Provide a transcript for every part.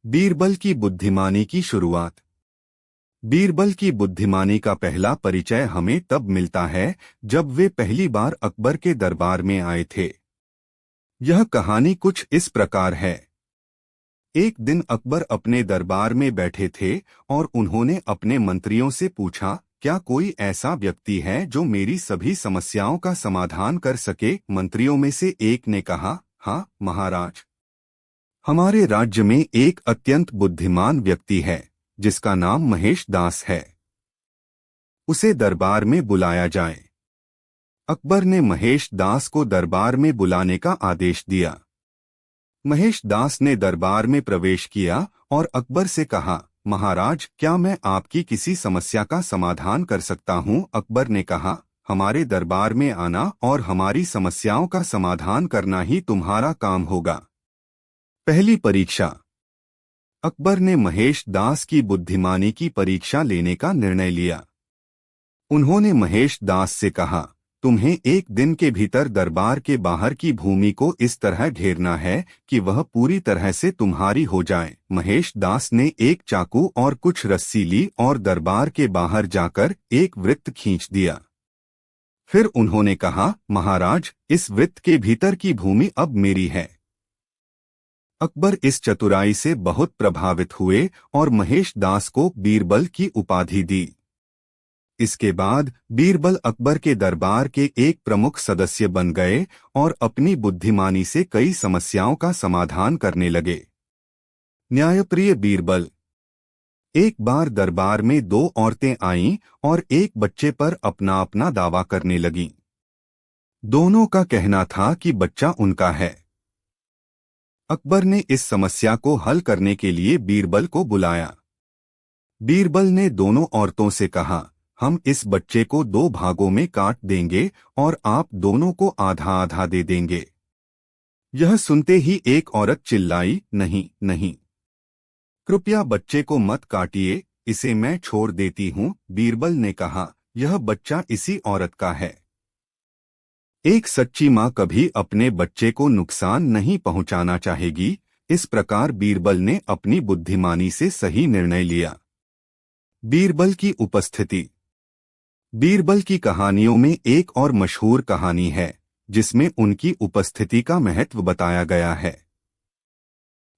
बीरबल की बुद्धिमानी की शुरुआत। बीरबल की बुद्धिमानी का पहला परिचय हमें तब मिलता है जब वे पहली बार अकबर के दरबार में आए थे। यह कहानी कुछ इस प्रकार है। एक दिन अकबर अपने दरबार में बैठे थे और उन्होंने अपने मंत्रियों से पूछा, क्या कोई ऐसा व्यक्ति है जो मेरी सभी समस्याओं का समाधान कर सके। मंत्रियों में से एक ने कहा, हाँ महाराज, हमारे राज्य में एक अत्यंत बुद्धिमान व्यक्ति है जिसका नाम महेश दास है। उसे दरबार में बुलाया जाए। अकबर ने महेश दास को दरबार में बुलाने का आदेश दिया। महेश दास ने दरबार में प्रवेश किया और अकबर से कहा, महाराज, क्या मैं आपकी किसी समस्या का समाधान कर सकता हूँ। अकबर ने कहा, हमारे दरबार में आना और हमारी समस्याओं का समाधान करना ही तुम्हारा काम होगा। पहली परीक्षा। अकबर ने महेश दास की बुद्धिमानी की परीक्षा लेने का निर्णय लिया। उन्होंने महेश दास से कहा, तुम्हें एक दिन के भीतर दरबार के बाहर की भूमि को इस तरह घेरना है कि वह पूरी तरह से तुम्हारी हो जाए। महेश दास ने एक चाकू और कुछ रस्सी ली और दरबार के बाहर जाकर एक वृत्त खींच दिया। फिर उन्होंने कहा, महाराज, इस वृत्त के भीतर की भूमि अब मेरी है। अकबर इस चतुराई से बहुत प्रभावित हुए और महेश दास को बीरबल की उपाधि दी। इसके बाद बीरबल अकबर के दरबार के एक प्रमुख सदस्य बन गए और अपनी बुद्धिमानी से कई समस्याओं का समाधान करने लगे। न्यायप्रिय बीरबल। एक बार दरबार में दो औरतें आईं और एक बच्चे पर अपना अपना दावा करने लगीं। दोनों का कहना था कि बच्चा उनका है। अकबर ने इस समस्या को हल करने के लिए बीरबल को बुलाया। बीरबल ने दोनों औरतों से कहा, हम इस बच्चे को दो भागों में काट देंगे और आप दोनों को आधा आधा दे देंगे। यह सुनते ही एक औरत चिल्लाई, नहीं नहीं, कृपया बच्चे को मत काटिए, इसे मैं छोड़ देती हूँ। बीरबल ने कहा, यह बच्चा इसी औरत का है। एक सच्ची माँ कभी अपने बच्चे को नुकसान नहीं पहुँचाना चाहेगी। इस प्रकार बीरबल ने अपनी बुद्धिमानी से सही निर्णय लिया। बीरबल की उपस्थिति। बीरबल की कहानियों में एक और मशहूर कहानी है जिसमें उनकी उपस्थिति का महत्व बताया गया है।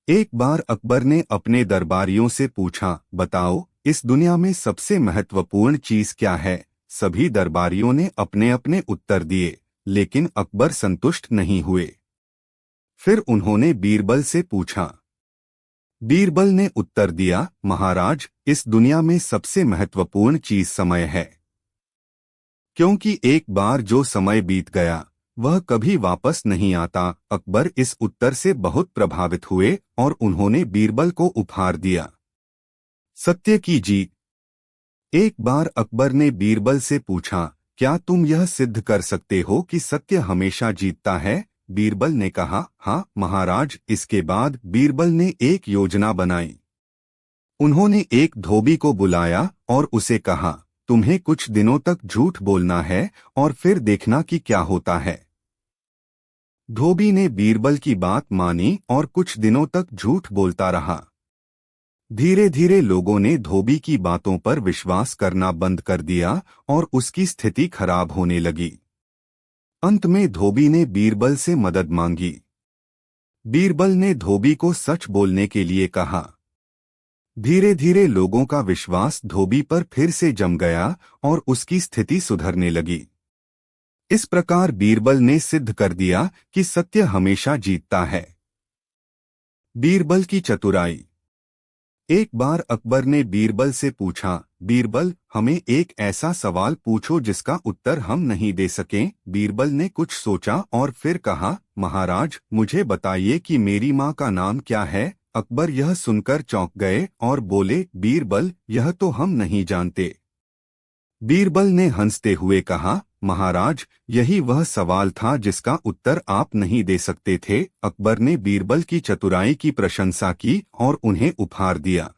एक बार अकबर ने अपने दरबारियों से पूछा, बताओ, इस दुनिया में सबसे महत्वपूर्ण चीज क्या है। सभी दरबारियों ने अपने अपने उत्तर दिए, लेकिन अकबर संतुष्ट नहीं हुए। फिर उन्होंने बीरबल से पूछा। बीरबल ने उत्तर दिया, महाराज, इस दुनिया में सबसे महत्वपूर्ण चीज समय है, क्योंकि एक बार जो समय बीत गया वह कभी वापस नहीं आता। अकबर इस उत्तर से बहुत प्रभावित हुए और उन्होंने बीरबल को उपहार दिया। सत्य की जीत। एक बार अकबर ने बीरबल से पूछा, क्या तुम यह सिद्ध कर सकते हो कि सत्य हमेशा जीतता है। बीरबल ने कहा, हाँ महाराज। इसके बाद बीरबल ने एक योजना बनाई। उन्होंने एक धोबी को बुलाया और उसे कहा, तुम्हें कुछ दिनों तक झूठ बोलना है और फिर देखना कि क्या होता है। धोबी ने बीरबल की बात मानी और कुछ दिनों तक झूठ बोलता रहा। धीरे धीरे लोगों ने धोबी की बातों पर विश्वास करना बंद कर दिया और उसकी स्थिति खराब होने लगी। अंत में धोबी ने बीरबल से मदद मांगी। बीरबल ने धोबी को सच बोलने के लिए कहा। धीरे धीरे लोगों का विश्वास धोबी पर फिर से जम गया और उसकी स्थिति सुधरने लगी। इस प्रकार बीरबल ने सिद्ध कर दिया कि सत्य हमेशा जीतता है। बीरबल की चतुराई। एक बार अकबर ने बीरबल से पूछा, बीरबल, हमें एक ऐसा सवाल पूछो जिसका उत्तर हम नहीं दे सकें। बीरबल ने कुछ सोचा और फिर कहा, महाराज, मुझे बताइए कि मेरी माँ का नाम क्या है। अकबर यह सुनकर चौंक गए और बोले, बीरबल, यह तो हम नहीं जानते। बीरबल ने हंसते हुए कहा, महाराज, यही वह सवाल था जिसका उत्तर आप नहीं दे सकते थे। अकबर ने बीरबल की चतुराई की प्रशंसा की और उन्हें उपहार दिया।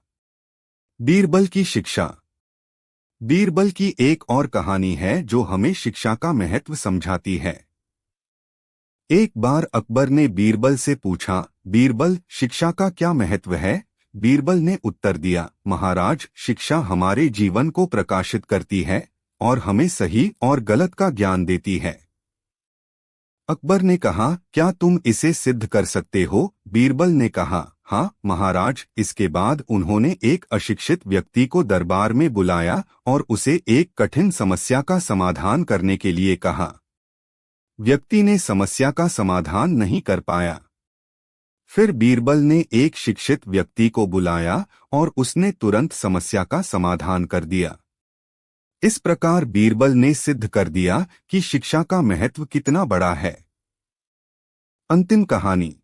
बीरबल की शिक्षा। बीरबल की एक और कहानी है जो हमें शिक्षा का महत्व समझाती है। एक बार अकबर ने बीरबल से पूछा, बीरबल, शिक्षा का क्या महत्व है। बीरबल ने उत्तर दिया, महाराज, शिक्षा हमारे जीवन को प्रकाशित करती है और हमें सही और गलत का ज्ञान देती है। अकबर ने कहा, क्या तुम इसे सिद्ध कर सकते हो? बीरबल ने कहा, हाँ महाराज। इसके बाद उन्होंने एक अशिक्षित व्यक्ति को दरबार में बुलाया और उसे एक कठिन समस्या का समाधान करने के लिए कहा। व्यक्ति ने समस्या का समाधान नहीं कर पाया। फिर बीरबल ने एक शिक्षित व्यक्ति को बुलाया और उसने तुरंत समस्या का समाधान कर दिया। इस प्रकार बीरबल ने सिद्ध कर दिया कि शिक्षा का महत्व कितना बड़ा है। अंतिम कहानी।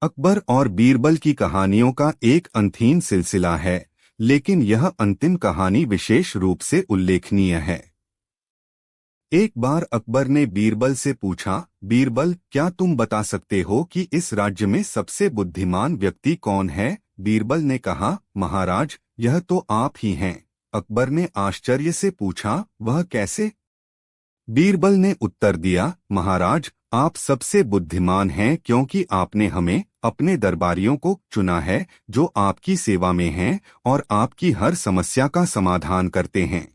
अकबर और बीरबल की कहानियों का एक अनथीन सिलसिला है, लेकिन यह अंतिम कहानी विशेष रूप से उल्लेखनीय है। एक बार अकबर ने बीरबल से पूछा, बीरबल, क्या तुम बता सकते हो कि इस राज्य में सबसे बुद्धिमान व्यक्ति कौन है? बीरबल ने कहा, महाराज, यह तो आप ही हैं। अकबर ने आश्चर्य से पूछा, वह कैसे? बीरबल ने उत्तर दिया, महाराज, आप सबसे बुद्धिमान हैं क्योंकि आपने हमें, अपने दरबारियों को चुना है जो आपकी सेवा में हैं और आपकी हर समस्या का समाधान करते हैं।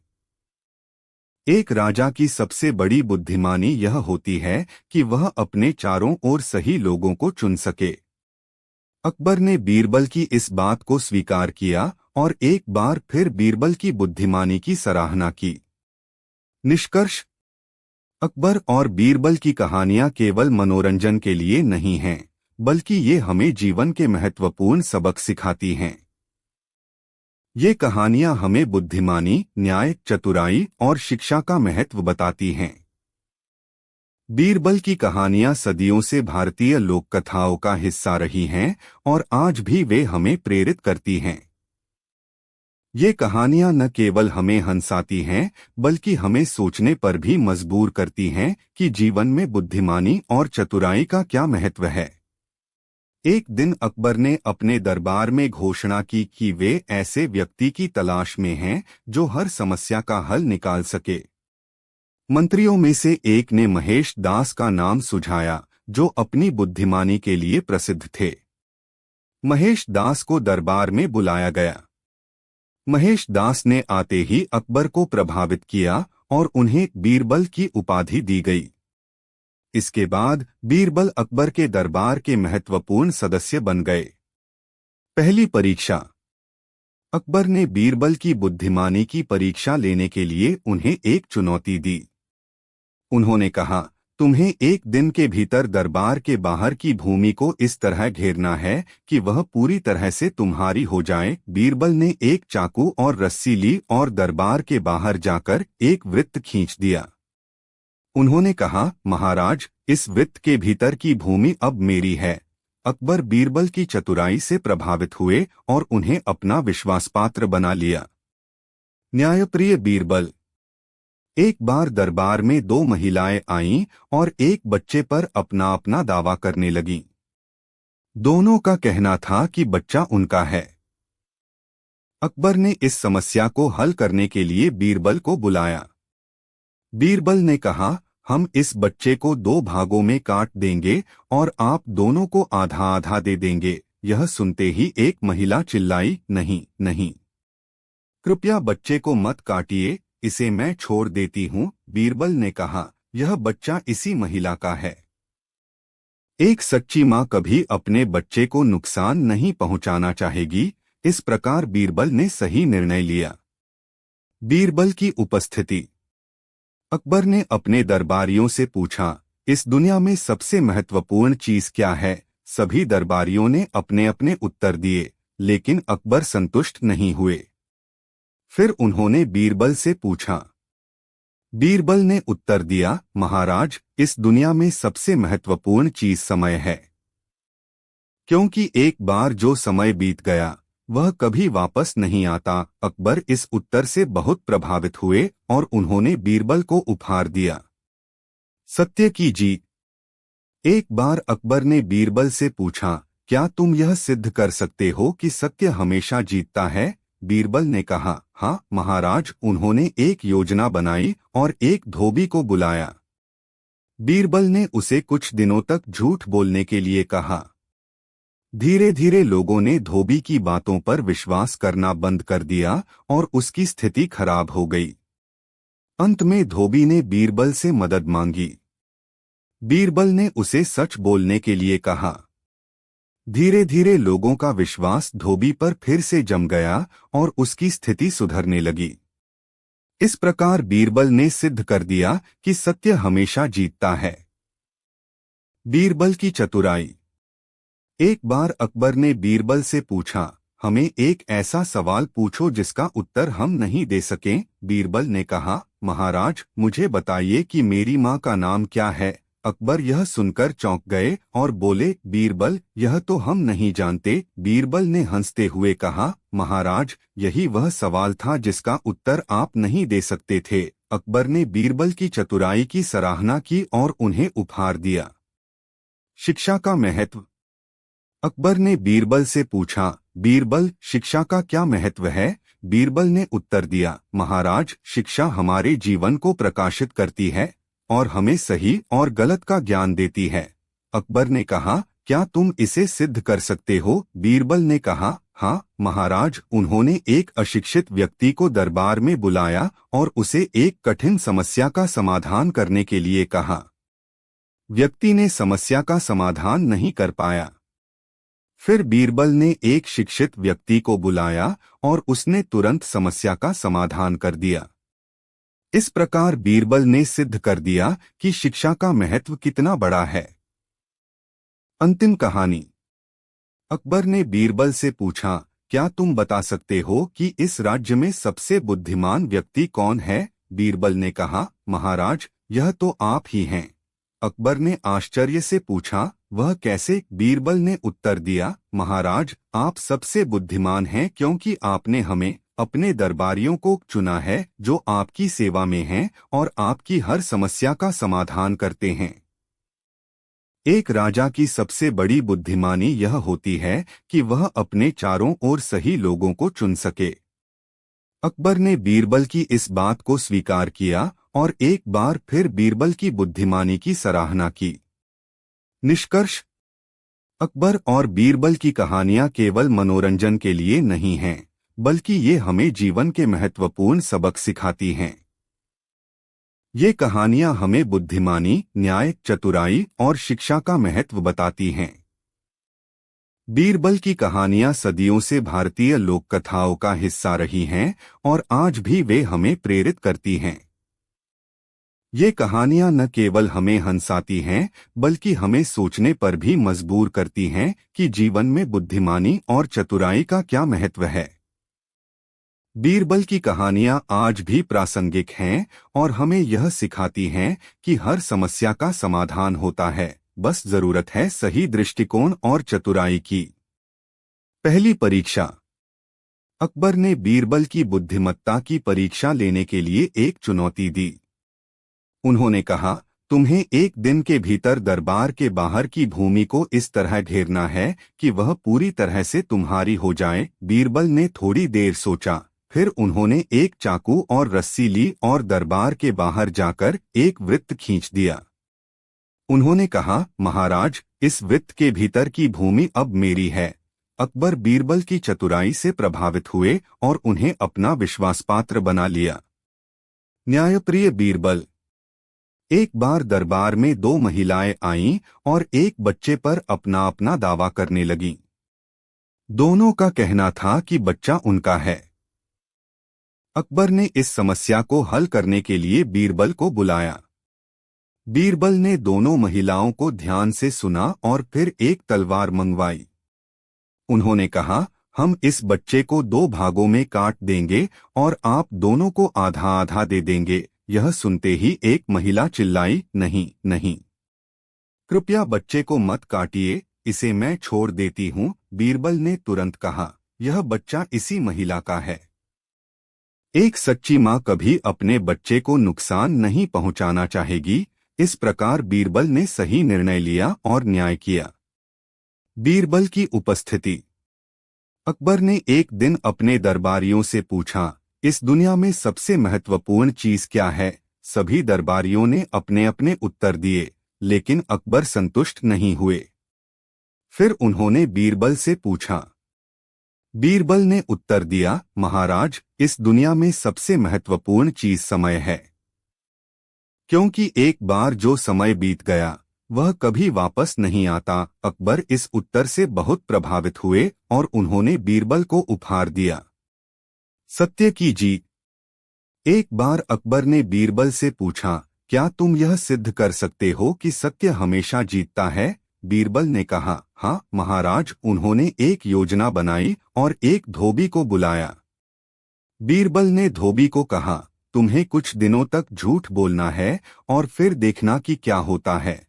एक राजा की सबसे बड़ी बुद्धिमानी यह होती है कि वह अपने चारों ओर सही लोगों को चुन सके। अकबर ने बीरबल की इस बात को स्वीकार किया और एक बार फिर बीरबल की बुद्धिमानी की सराहना की। निष्कर्ष। अकबर और बीरबल की कहानियां केवल मनोरंजन के लिए नहीं हैं, बल्कि ये हमें जीवन के महत्वपूर्ण सबक सिखाती हैं। ये कहानियां हमें बुद्धिमानी, न्याय, चतुराई और शिक्षा का महत्व बताती हैं। बीरबल की कहानियां सदियों से भारतीय लोक कथाओं का हिस्सा रही हैं और आज भी वे हमें प्रेरित करती हैं। ये कहानियां न केवल हमें हंसाती हैं, बल्कि हमें सोचने पर भी मजबूर करती हैं कि जीवन में बुद्धिमानी और चतुराई का क्या महत्व है। एक दिन अकबर ने अपने दरबार में घोषणा की कि वे ऐसे व्यक्ति की तलाश में हैं जो हर समस्या का हल निकाल सके। मंत्रियों में से एक ने महेश दास का नाम सुझाया, जो अपनी बुद्धिमानी के लिए प्रसिद्ध थे। महेश दास को दरबार में बुलाया गया। महेश दास ने आते ही अकबर को प्रभावित किया और उन्हें बीरबल की उपाधि दी गई। इसके बाद बीरबल अकबर के दरबार के महत्वपूर्ण सदस्य बन गए। पहली परीक्षा। अकबर ने बीरबल की बुद्धिमानी की परीक्षा लेने के लिए उन्हें एक चुनौती दी। उन्होंने कहा, तुम्हें एक दिन के भीतर दरबार के बाहर की भूमि को इस तरह घेरना है कि वह पूरी तरह से तुम्हारी हो जाए। बीरबल ने एक चाकू और रस्सी ली और दरबार के बाहर जाकर एक वृत्त खींच दिया। उन्होंने कहा, महाराज, इस वृत्त के भीतर की भूमि अब मेरी है। अकबर बीरबल की चतुराई से प्रभावित हुए और उन्हें अपना विश्वासपात्र बना लिया। न्यायप्रिय बीरबल। एक बार दरबार में दो महिलाएं आईं और एक बच्चे पर अपना अपना दावा करने लगीं। दोनों का कहना था कि बच्चा उनका है। अकबर ने इस समस्या को हल करने के लिए बीरबल को बुलाया। बीरबल ने कहा, हम इस बच्चे को दो भागों में काट देंगे और आप दोनों को आधा आधा दे देंगे। यह सुनते ही एक महिला चिल्लाई, नहीं नहीं, कृपया बच्चे को मत काटिए, इसे मैं छोड़ देती हूँ। बीरबल ने कहा, यह बच्चा इसी महिला का है। एक सच्ची माँ कभी अपने बच्चे को नुकसान नहीं पहुँचाना चाहेगी। इस प्रकार बीरबल ने सही निर्णय लिया। बीरबल की उपस्थिति। अकबर ने अपने दरबारियों से पूछा, इस दुनिया में सबसे महत्वपूर्ण चीज क्या है? सभी दरबारियों ने अपने अपने उत्तर दिए, लेकिन अकबर संतुष्ट नहीं हुए। फिर उन्होंने बीरबल से पूछा। बीरबल ने उत्तर दिया, महाराज, इस दुनिया में सबसे महत्वपूर्ण चीज समय है, क्योंकि एक बार जो समय बीत गया वह कभी वापस नहीं आता। अकबर इस उत्तर से बहुत प्रभावित हुए और उन्होंने बीरबल को उपहार दिया। सत्य की जीत। एक बार अकबर ने बीरबल से पूछा, क्या तुम यह सिद्ध कर सकते हो कि सत्य हमेशा जीतता है? बीरबल ने कहा, हाँ महाराज। उन्होंने एक योजना बनाई और एक धोबी को बुलाया। बीरबल ने उसे कुछ दिनों तक झूठ बोलने के लिए कहा। धीरे धीरे लोगों ने धोबी की बातों पर विश्वास करना बंद कर दिया और उसकी स्थिति खराब हो गई। अंत में धोबी ने बीरबल से मदद मांगी। बीरबल ने उसे सच बोलने के लिए कहा। धीरे धीरे लोगों का विश्वास धोबी पर फिर से जम गया और उसकी स्थिति सुधरने लगी। इस प्रकार बीरबल ने सिद्ध कर दिया कि सत्य हमेशा जीतता है। बीरबल की चतुराई। एक बार अकबर ने बीरबल से पूछा, हमें एक ऐसा सवाल पूछो जिसका उत्तर हम नहीं दे सकें। बीरबल ने कहा, महाराज मुझे बताइए कि मेरी माँ का नाम क्या है। अकबर यह सुनकर चौंक गए और बोले, बीरबल यह तो हम नहीं जानते। बीरबल ने हंसते हुए कहा, महाराज यही वह सवाल था जिसका उत्तर आप नहीं दे सकते थे। अकबर ने बीरबल की चतुराई की सराहना की और उन्हें उपहार दिया। शिक्षा का महत्व। अकबर ने बीरबल से पूछा, बीरबल शिक्षा का क्या महत्व है। बीरबल ने उत्तर दिया, महाराज शिक्षा हमारे जीवन को प्रकाशित करती है और हमें सही और गलत का ज्ञान देती है। अकबर ने कहा, क्या तुम इसे सिद्ध कर सकते हो। बीरबल ने कहा, हाँ महाराज। उन्होंने एक अशिक्षित व्यक्ति को दरबार में बुलाया और उसे एक कठिन समस्या का समाधान करने के लिए कहा। व्यक्ति ने समस्या का समाधान नहीं कर पाया। फिर बीरबल ने एक शिक्षित व्यक्ति को बुलाया और उसने तुरंत समस्या का समाधान कर दिया। इस प्रकार बीरबल ने सिद्ध कर दिया कि शिक्षा का महत्व कितना बड़ा है। अंतिम कहानी। अकबर ने बीरबल से पूछा, क्या तुम बता सकते हो कि इस राज्य में सबसे बुद्धिमान व्यक्ति कौन है। बीरबल ने कहा, महाराज यह तो आप ही हैं। अकबर ने आश्चर्य से पूछा, वह कैसे। बीरबल ने उत्तर दिया, महाराज आप सबसे बुद्धिमान हैं क्योंकि आपने हमें अपने दरबारियों को चुना है जो आपकी सेवा में हैं और आपकी हर समस्या का समाधान करते हैं। एक राजा की सबसे बड़ी बुद्धिमानी यह होती है कि वह अपने चारों ओर सही लोगों को चुन सके। अकबर ने बीरबल की इस बात को स्वीकार किया और एक बार फिर बीरबल की बुद्धिमानी की सराहना की। निष्कर्ष। अकबर और बीरबल की कहानियां केवल मनोरंजन के लिए नहीं हैं, बल्कि ये हमें जीवन के महत्वपूर्ण सबक सिखाती हैं। ये कहानियां हमें बुद्धिमानी, न्याय, चतुराई और शिक्षा का महत्व बताती हैं। बीरबल की कहानियां सदियों से भारतीय लोक कथाओं का हिस्सा रही हैं और आज भी वे हमें प्रेरित करती हैं। ये कहानियां न केवल हमें हंसाती हैं, बल्कि हमें सोचने पर भी मजबूर करती हैं कि जीवन में बुद्धिमानी और चतुराई का क्या महत्व है। बीरबल की कहानियां आज भी प्रासंगिक हैं और हमें यह सिखाती हैं कि हर समस्या का समाधान होता है, बस जरूरत है सही दृष्टिकोण और चतुराई की। पहली परीक्षा। अकबर ने बीरबल की बुद्धिमत्ता की परीक्षा लेने के लिए एक चुनौती दी। उन्होंने कहा, तुम्हें एक दिन के भीतर दरबार के बाहर की भूमि को इस तरह घेरना है कि वह पूरी तरह से तुम्हारी हो जाए। बीरबल ने थोड़ी देर सोचा, फिर उन्होंने एक चाकू और रस्सी ली और दरबार के बाहर जाकर एक वृत्त खींच दिया। उन्होंने कहा, महाराज इस वृत्त के भीतर की भूमि अब मेरी है। अकबर बीरबल की चतुराई से प्रभावित हुए और उन्हें अपना विश्वासपात्र बना लिया। न्यायप्रिय बीरबल। एक बार दरबार में दो महिलाएं आईं और एक बच्चे पर अपना अपना दावा करने लगीं। दोनों का कहना था कि बच्चा उनका है। अकबर ने इस समस्या को हल करने के लिए बीरबल को बुलाया। बीरबल ने दोनों महिलाओं को ध्यान से सुना और फिर एक तलवार मंगवाई। उन्होंने कहा, हम इस बच्चे को दो भागों में काट देंगे और आप दोनों को आधा आधा दे देंगे। यह सुनते ही एक महिला चिल्लाई, नहीं नहीं, कृपया बच्चे को मत काटिए, इसे मैं छोड़ देती हूँ। बीरबल ने तुरंत कहा, यह बच्चा इसी महिला का है। एक सच्ची माँ कभी अपने बच्चे को नुकसान नहीं पहुँचाना चाहेगी। इस प्रकार बीरबल ने सही निर्णय लिया और न्याय किया। बीरबल की उपस्थिति। अकबर ने एक दिन अपने दरबारियों से पूछा, इस दुनिया में सबसे महत्वपूर्ण चीज क्या है। सभी दरबारियों ने अपने अपने उत्तर दिए, लेकिन अकबर संतुष्ट नहीं हुए। फिर उन्होंने बीरबल से पूछा। बीरबल ने उत्तर दिया, महाराज, इस दुनिया में सबसे महत्वपूर्ण चीज समय है, क्योंकि एक बार जो समय बीत गया वह कभी वापस नहीं आता। अकबर इस उत्तर से बहुत प्रभावित हुए और उन्होंने बीरबल को उपहार दिया। सत्य की जीत। एक बार अकबर ने बीरबल से पूछा, क्या तुम यह सिद्ध कर सकते हो कि सत्य हमेशा जीतता है? बीरबल ने कहा, हाँ महाराज। उन्होंने एक योजना बनाई और एक धोबी को बुलाया। बीरबल ने धोबी को कहा, तुम्हें कुछ दिनों तक झूठ बोलना है और फिर देखना कि क्या होता है।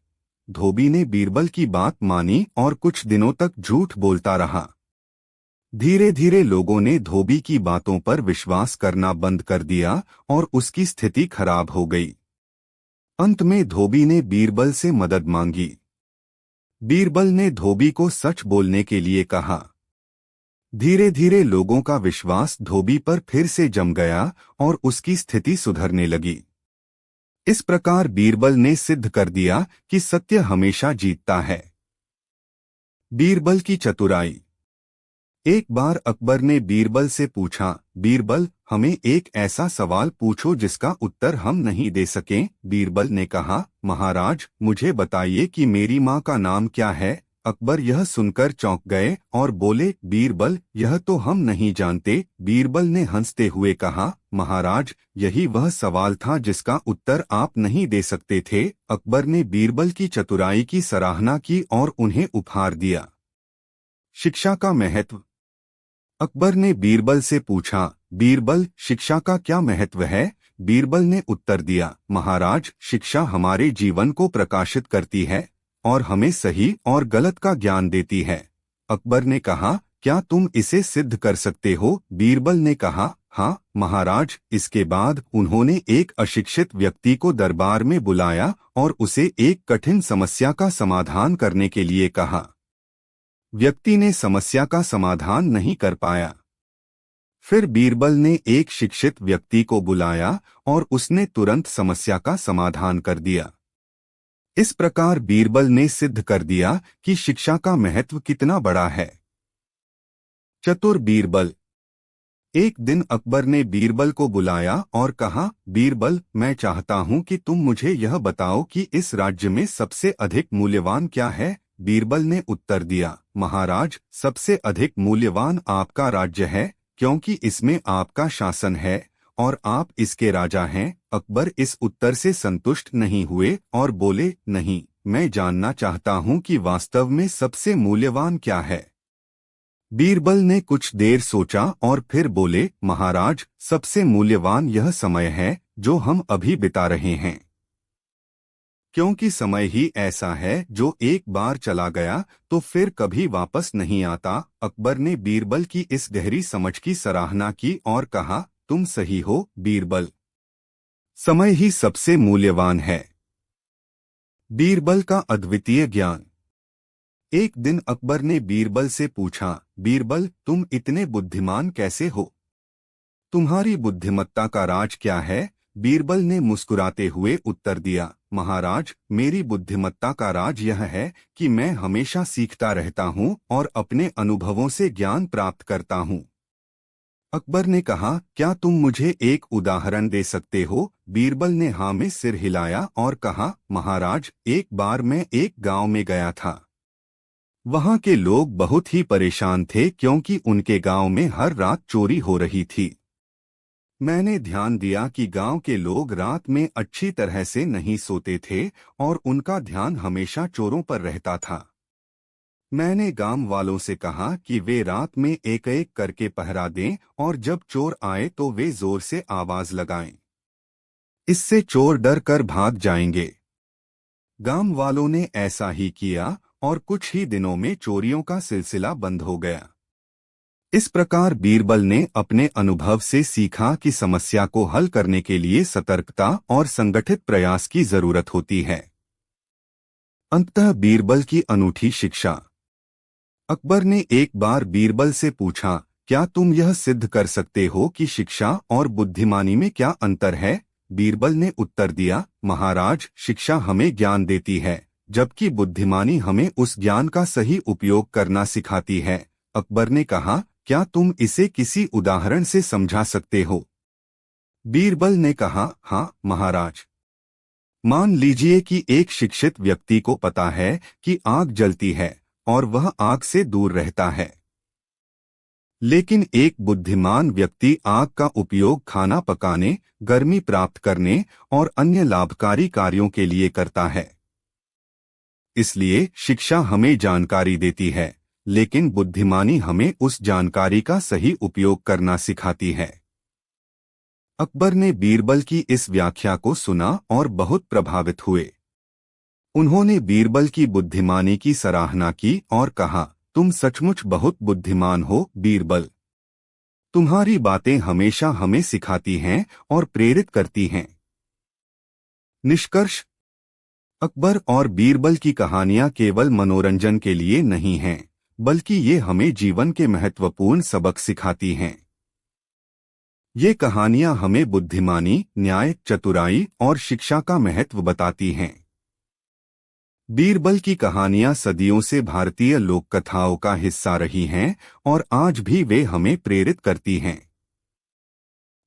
धोबी ने बीरबल की बात मानी और कुछ दिनों तक झूठ बोलता रहा। धीरे धीरे लोगों ने धोबी की बातों पर विश्वास करना बंद कर दिया और उसकी स्थिति खराब हो गई। अंत में धोबी ने बीरबल से मदद मांगी। बीरबल ने धोबी को सच बोलने के लिए कहा। धीरे धीरे लोगों का विश्वास धोबी पर फिर से जम गया और उसकी स्थिति सुधरने लगी। इस प्रकार बीरबल ने सिद्ध कर दिया कि सत्य हमेशा जीतता है। बीरबल की चतुराई। एक बार अकबर ने बीरबल से पूछा, बीरबल, हमें एक ऐसा सवाल पूछो जिसका उत्तर हम नहीं दे सकें। बीरबल ने कहा, महाराज, मुझे बताइए कि मेरी माँ का नाम क्या है? अकबर यह सुनकर चौंक गए और बोले, बीरबल, यह तो हम नहीं जानते। बीरबल ने हंसते हुए कहा, महाराज, यही वह सवाल था जिसका उत्तर आप नहीं दे सकते थे। अकबर ने बीरबल की चतुराई की सराहना की और उन्हें उपहार दिया। शिक्षा का महत्व। अकबर ने बीरबल से पूछा, बीरबल, शिक्षा का क्या महत्व है? बीरबल ने उत्तर दिया, महाराज, शिक्षा हमारे जीवन को प्रकाशित करती है और हमें सही और गलत का ज्ञान देती है। अकबर ने कहा, क्या तुम इसे सिद्ध कर सकते हो? बीरबल ने कहा, हाँ महाराज। इसके बाद उन्होंने एक अशिक्षित व्यक्ति को दरबार में बुलाया और उसे एक कठिन समस्या का समाधान करने के लिए कहा। व्यक्ति ने समस्या का समाधान नहीं कर पाया। फिर बीरबल ने एक शिक्षित व्यक्ति को बुलाया और उसने तुरंत समस्या का समाधान कर दिया। इस प्रकार बीरबल ने सिद्ध कर दिया कि शिक्षा का महत्व कितना बड़ा है। चतुर बीरबल। एक दिन अकबर ने बीरबल को बुलाया और कहा, बीरबल, मैं चाहता हूं कि तुम मुझे यह बताओ कि इस राज्य में सबसे अधिक मूल्यवान क्या है? बीरबल ने उत्तर दिया, महाराज, सबसे अधिक मूल्यवान आपका राज्य है, क्योंकि इसमें आपका शासन है और आप इसके राजा हैं। अकबर इस उत्तर से संतुष्ट नहीं हुए और बोले, नहीं, मैं जानना चाहता हूं कि वास्तव में सबसे मूल्यवान क्या है। बीरबल ने कुछ देर सोचा और फिर बोले, महाराज, सबसे मूल्यवान यह समय है जो हम अभी बिता रहे हैं, क्योंकि समय ही ऐसा है जो एक बार चला गया तो फिर कभी वापस नहीं आता। अकबर ने बीरबल की इस गहरी समझ की सराहना की और कहा, तुम सही हो बीरबल, समय ही सबसे मूल्यवान है। बीरबल का अद्वितीय ज्ञान। एक दिन अकबर ने बीरबल से पूछा, बीरबल, तुम इतने बुद्धिमान कैसे हो? तुम्हारी बुद्धिमत्ता का राज क्या है? बीरबल ने मुस्कुराते हुए उत्तर दिया, महाराज, मेरी बुद्धिमत्ता का राज यह है कि मैं हमेशा सीखता रहता हूँ और अपने अनुभवों से ज्ञान प्राप्त करता हूँ। अकबर ने कहा, क्या तुम मुझे एक उदाहरण दे सकते हो? बीरबल ने हाँ में सिर हिलाया और कहा, महाराज, एक बार मैं एक गांव में गया था। वहां के लोग बहुत ही परेशान थे क्योंकि उनके गांव में हर रात चोरी हो रही थी। मैंने ध्यान दिया कि गांव के लोग रात में अच्छी तरह से नहीं सोते थे और उनका ध्यान हमेशा चोरों पर रहता था। मैंने गांव वालों से कहा कि वे रात में एक एक करके पहरा दें और जब चोर आए तो वे जोर से आवाज लगाएं। इससे चोर डर कर भाग जाएंगे। गांव वालों ने ऐसा ही किया और कुछ ही दिनों में चोरियों का सिलसिला बंद हो गया। इस प्रकार बीरबल ने अपने अनुभव से सीखा कि समस्या को हल करने के लिए सतर्कता और संगठित प्रयास की जरूरत होती है। अंततः बीरबल की अनूठी शिक्षा। अकबर ने एक बार बीरबल से पूछा, क्या तुम यह सिद्ध कर सकते हो कि शिक्षा और बुद्धिमानी में क्या अंतर है? बीरबल ने उत्तर दिया, महाराज, शिक्षा हमें ज्ञान देती है जबकि बुद्धिमानी हमें उस ज्ञान का सही उपयोग करना सिखाती है। अकबर ने कहा, क्या तुम इसे किसी उदाहरण से समझा सकते हो? बीरबल ने कहा, हाँ महाराज। मान लीजिए कि एक शिक्षित व्यक्ति को पता है कि आग जलती है और वह आग से दूर रहता है। लेकिन एक बुद्धिमान व्यक्ति आग का उपयोग खाना पकाने, गर्मी प्राप्त करने और अन्य लाभकारी कार्यों के लिए करता है। इसलिए शिक्षा हमें जानकारी देती है, लेकिन बुद्धिमानी हमें उस जानकारी का सही उपयोग करना सिखाती है। अकबर ने बीरबल की इस व्याख्या को सुना और बहुत प्रभावित हुए। उन्होंने बीरबल की बुद्धिमानी की सराहना की और कहा, तुम सचमुच बहुत बुद्धिमान हो बीरबल। तुम्हारी बातें हमेशा हमें सिखाती हैं और प्रेरित करती हैं। निष्कर्ष: अकबर और बीरबल की कहानियां केवल मनोरंजन के लिए नहीं हैं, बल्कि ये हमें जीवन के महत्वपूर्ण सबक सिखाती हैं। ये कहानियां हमें बुद्धिमानी, न्याय, चतुराई और शिक्षा का महत्व बताती हैं। बीरबल की कहानियां सदियों से भारतीय लोक कथाओं का हिस्सा रही हैं और आज भी वे हमें प्रेरित करती हैं।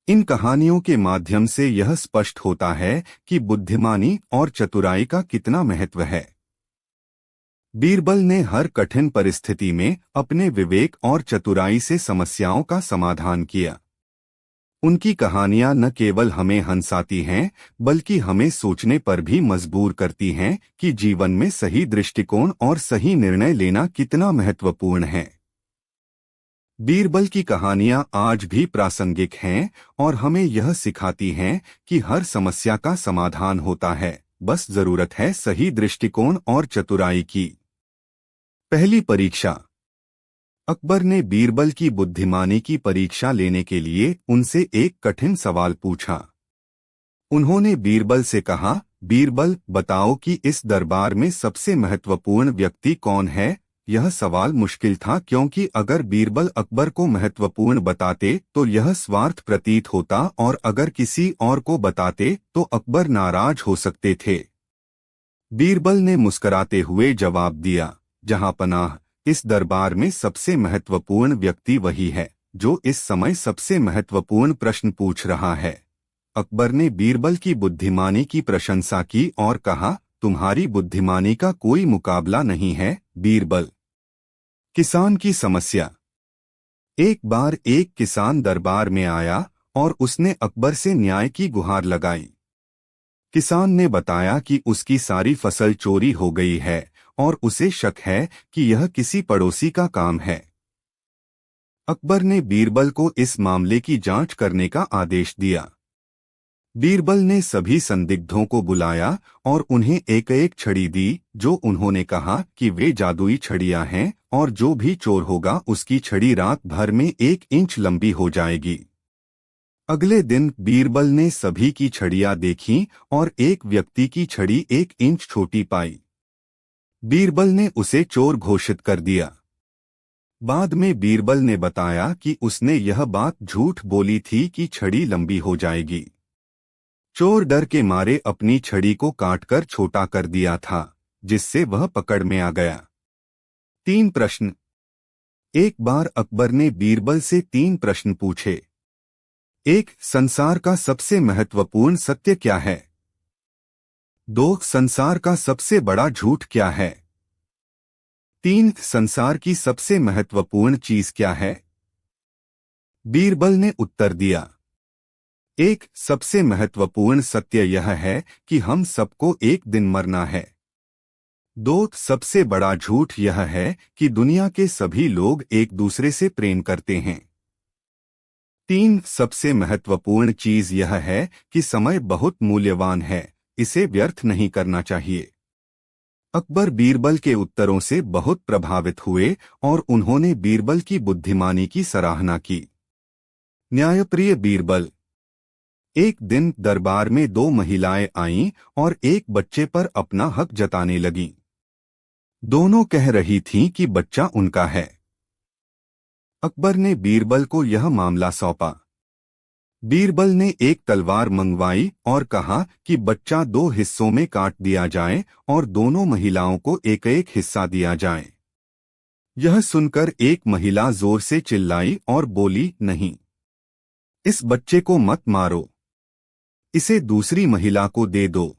इन कहानियों के माध्यम से यह स्पष्ट होता है कि बुद्धिमानी और चतुराई का कितना महत्व है। बीरबल ने हर कठिन परिस्थिति में अपने विवेक और चतुराई से समस्याओं का समाधान किया। उनकी कहानियां न केवल हमें हंसाती हैं, बल्कि हमें सोचने पर भी मजबूर करती हैं कि जीवन में सही दृष्टिकोण और सही निर्णय लेना कितना महत्वपूर्ण है। बीरबल की कहानियां आज भी प्रासंगिक हैं और हमें यह सिखाती हैं कि हर समस्या का समाधान होता है, बस जरूरत है सही दृष्टिकोण और चतुराई की। पहली परीक्षा। अकबर ने बीरबल की बुद्धिमानी की परीक्षा लेने के लिए उनसे एक कठिन सवाल पूछा। उन्होंने बीरबल से कहा, बीरबल, बताओ कि इस दरबार में सबसे महत्वपूर्ण व्यक्ति कौन है? यह सवाल मुश्किल था क्योंकि अगर बीरबल अकबर को महत्वपूर्ण बताते तो यह स्वार्थ प्रतीत होता और अगर किसी और को बताते तो अकबर नाराज हो सकते थे। बीरबल ने मुस्कुराते हुए जवाब दिया, जहांपनाह, इस दरबार में सबसे महत्वपूर्ण व्यक्ति वही है जो इस समय सबसे महत्वपूर्ण प्रश्न पूछ रहा है। अकबर ने बीरबल की बुद्धिमानी की प्रशंसा की और कहा, तुम्हारी बुद्धिमानी का कोई मुकाबला नहीं है बीरबल। किसान की समस्या। एक बार एक किसान दरबार में आया और उसने अकबर से न्याय की गुहार लगाई। किसान ने बताया कि उसकी सारी फसल चोरी हो गई है और उसे शक है कि यह किसी पड़ोसी का काम है। अकबर ने बीरबल को इस मामले की जांच करने का आदेश दिया। बीरबल ने सभी संदिग्धों को बुलाया और उन्हें एक एक छड़ी दी, जो उन्होंने कहा कि वे जादुई छड़ियां हैं और जो भी चोर होगा उसकी छड़ी रात भर में 1 इंच लंबी हो जाएगी। अगले दिन बीरबल ने सभी की छड़ियां देखीं और एक व्यक्ति की छड़ी 1 इंच छोटी पाई। बीरबल ने उसे चोर घोषित कर दिया। बाद में बीरबल ने बताया कि उसने यह बात झूठ बोली थी कि छड़ी लंबी हो जाएगी। चोर डर के मारे अपनी छड़ी को काटकर छोटा कर दिया था, जिससे वह पकड़ में आ गया। 3 प्रश्न। एक बार अकबर ने बीरबल से 3 प्रश्न पूछे। 1. संसार का सबसे महत्वपूर्ण सत्य क्या है? 2. संसार का सबसे बड़ा झूठ क्या है? 3. संसार की सबसे महत्वपूर्ण चीज क्या है? बीरबल ने उत्तर दिया, 1. सबसे महत्वपूर्ण सत्य यह है कि हम सबको एक दिन मरना है। 2. सबसे बड़ा झूठ यह है कि दुनिया के सभी लोग एक दूसरे से प्रेम करते हैं। 3. सबसे महत्वपूर्ण चीज यह है कि समय बहुत मूल्यवान है, इसे व्यर्थ नहीं करना चाहिए। अकबर बीरबल के उत्तरों से बहुत प्रभावित हुए और उन्होंने बीरबल की बुद्धिमानी की सराहना की। न्यायप्रिय बीरबल। एक दिन दरबार में 2 महिलाएं आईं और एक बच्चे पर अपना हक जताने लगीं। दोनों कह रही थीं कि बच्चा उनका है। अकबर ने बीरबल को यह मामला सौंपा। बीरबल ने एक तलवार मंगवाई और कहा कि बच्चा 2 हिस्सों में काट दिया जाए और दोनों महिलाओं को एक एक हिस्सा दिया जाए। यह सुनकर एक महिला जोर से चिल्लाई और बोली, नहीं, इस बच्चे को मत मारो, इसे दूसरी महिला को दे दो।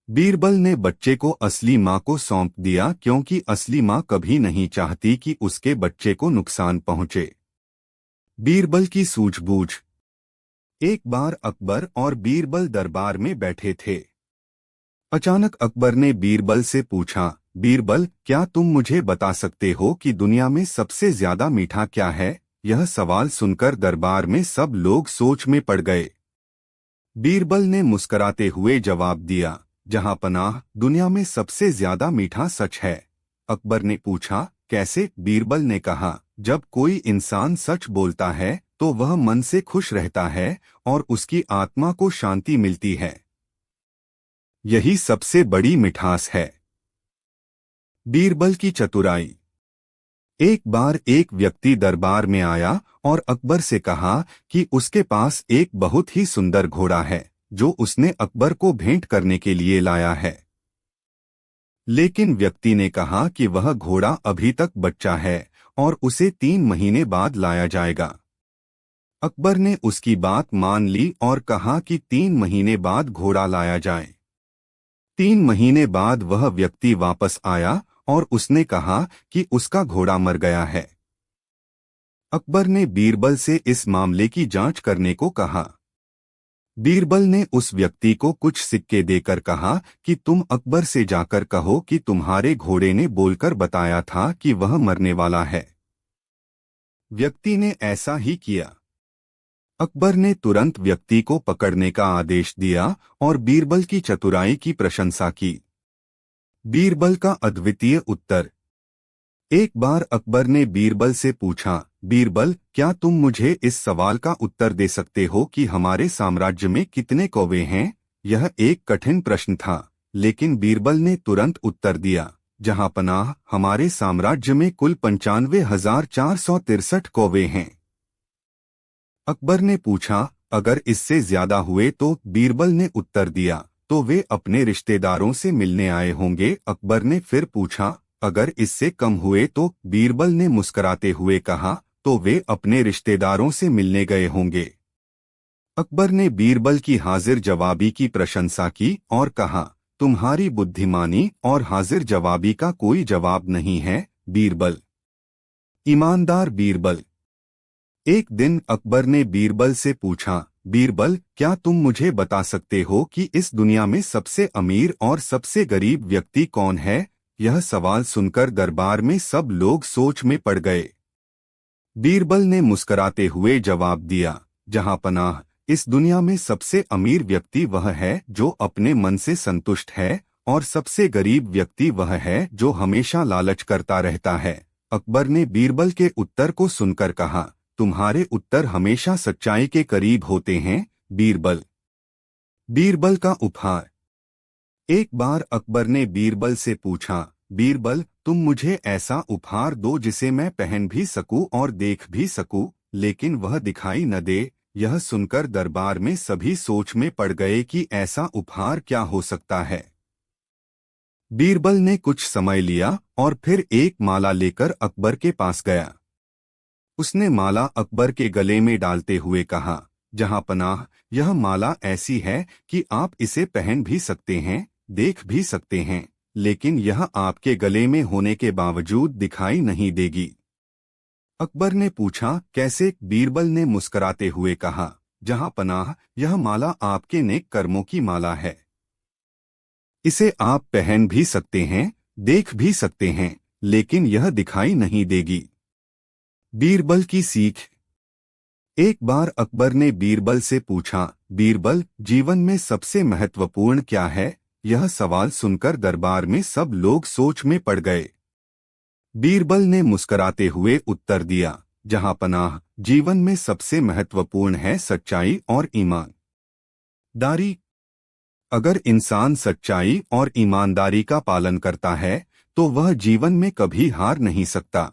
बीरबल ने बच्चे को असली माँ को सौंप दिया, क्योंकि असली माँ कभी नहीं चाहती कि उसके बच्चे को नुकसान पहुंचे। बीरबल की सूझबूझ। एक बार अकबर और बीरबल दरबार में बैठे थे। अचानक अकबर ने बीरबल से पूछा, बीरबल, क्या तुम मुझे बता सकते हो कि दुनिया में सबसे ज्यादा मीठा क्या है? यह सवाल सुनकर दरबार में सब लोग सोच में पड़ गए। बीरबल ने मुस्कुराते हुए जवाब दिया, जहां पनाह, दुनिया में सबसे ज्यादा मीठा सच है। अकबर ने पूछा, कैसे? बीरबल ने कहा, जब कोई इंसान सच बोलता है तो वह मन से खुश रहता है और उसकी आत्मा को शांति मिलती है। यही सबसे बड़ी मिठास है। बीरबल की चतुराई। एक बार एक व्यक्ति दरबार में आया और अकबर से कहा कि उसके पास एक बहुत ही सुंदर घोड़ा है जो उसने अकबर को भेंट करने के लिए लाया है। लेकिन व्यक्ति ने कहा कि वह घोड़ा अभी तक बच्चा है और उसे 3 महीने बाद लाया जाएगा। अकबर ने उसकी बात मान ली और कहा कि 3 महीने बाद घोड़ा लाया जाए। 3 महीने बाद वह व्यक्ति वापस आया और उसने कहा कि उसका घोड़ा मर गया है। अकबर ने बीरबल से इस मामले की जांच करने को कहा। बीरबल ने उस व्यक्ति को कुछ सिक्के देकर कहा कि तुम अकबर से जाकर कहो कि तुम्हारे घोड़े ने बोलकर बताया था कि वह मरने वाला है। व्यक्ति ने ऐसा ही किया। अकबर ने तुरंत व्यक्ति को पकड़ने का आदेश दिया और बीरबल की चतुराई की प्रशंसा की। बीरबल का अद्वितीय उत्तर। एक बार अकबर ने बीरबल से पूछा, बीरबल, क्या तुम मुझे इस सवाल का उत्तर दे सकते हो कि हमारे साम्राज्य में कितने कौवे हैं? यह एक कठिन प्रश्न था, लेकिन बीरबल ने तुरंत उत्तर दिया, जहां पनाह, हमारे साम्राज्य में कुल 95,463 कौवे हैं। अकबर ने पूछा, अगर इससे ज्यादा हुए तो? बीरबल ने उत्तर दिया, तो वे अपने रिश्तेदारों से मिलने आए होंगे। अकबर ने फिर पूछा, अगर इससे कम हुए तो? बीरबल ने मुस्कुराते हुए कहा, तो वे अपने रिश्तेदारों से मिलने गए होंगे। अकबर ने बीरबल की हाजिर जवाबी की प्रशंसा की और कहा, तुम्हारी बुद्धिमानी और हाजिर जवाबी का कोई जवाब नहीं है, बीरबल। ईमानदार बीरबल। एक दिन अकबर ने बीरबल से पूछा, बीरबल, क्या तुम मुझे बता सकते हो कि इस दुनिया में सबसे अमीर और सबसे गरीब व्यक्ति कौन है? यह सवाल सुनकर दरबार में सब लोग सोच में पड़ गए। बीरबल ने मुस्कुराते हुए जवाब दिया, जहां पनाह, इस दुनिया में सबसे अमीर व्यक्ति वह है जो अपने मन से संतुष्ट है और सबसे गरीब व्यक्ति वह है जो हमेशा लालच करता रहता है। अकबर ने बीरबल के उत्तर को सुनकर कहा, तुम्हारे उत्तर हमेशा सच्चाई के करीब होते हैं, बीरबल। बीरबल का उपहार। एक बार अकबर ने बीरबल से पूछा, बीरबल, तुम मुझे ऐसा उपहार दो जिसे मैं पहन भी सकूं और देख भी सकूं, लेकिन वह दिखाई न दे। यह सुनकर दरबार में सभी सोच में पड़ गए कि ऐसा उपहार क्या हो सकता है। बीरबल ने कुछ समय लिया और फिर एक माला लेकर अकबर के पास गया। उसने माला अकबर के गले में डालते हुए कहा, जहां पनाह, यह माला ऐसी है कि आप इसे पहन भी सकते हैं, देख भी सकते हैं, लेकिन यह आपके गले में होने के बावजूद दिखाई नहीं देगी। अकबर ने पूछा, कैसे? बीरबल ने मुस्कुराते हुए कहा, जहां पनाह, यह माला आपके नेक कर्मों की माला है। इसे आप पहन भी सकते हैं, देख भी सकते हैं, लेकिन यह दिखाई नहीं देगी। बीरबल की सीख। एक बार अकबर ने बीरबल से पूछा, बीरबल, जीवन में सबसे महत्वपूर्ण क्या है? यह सवाल सुनकर दरबार में सब लोग सोच में पड़ गए। बीरबल ने मुस्कुराते हुए उत्तर दिया, जहां पनाह, जीवन में सबसे महत्वपूर्ण है सच्चाई और ईमानदारी। अगर इंसान सच्चाई और ईमानदारी का पालन करता है तो वह जीवन में कभी हार नहीं सकता।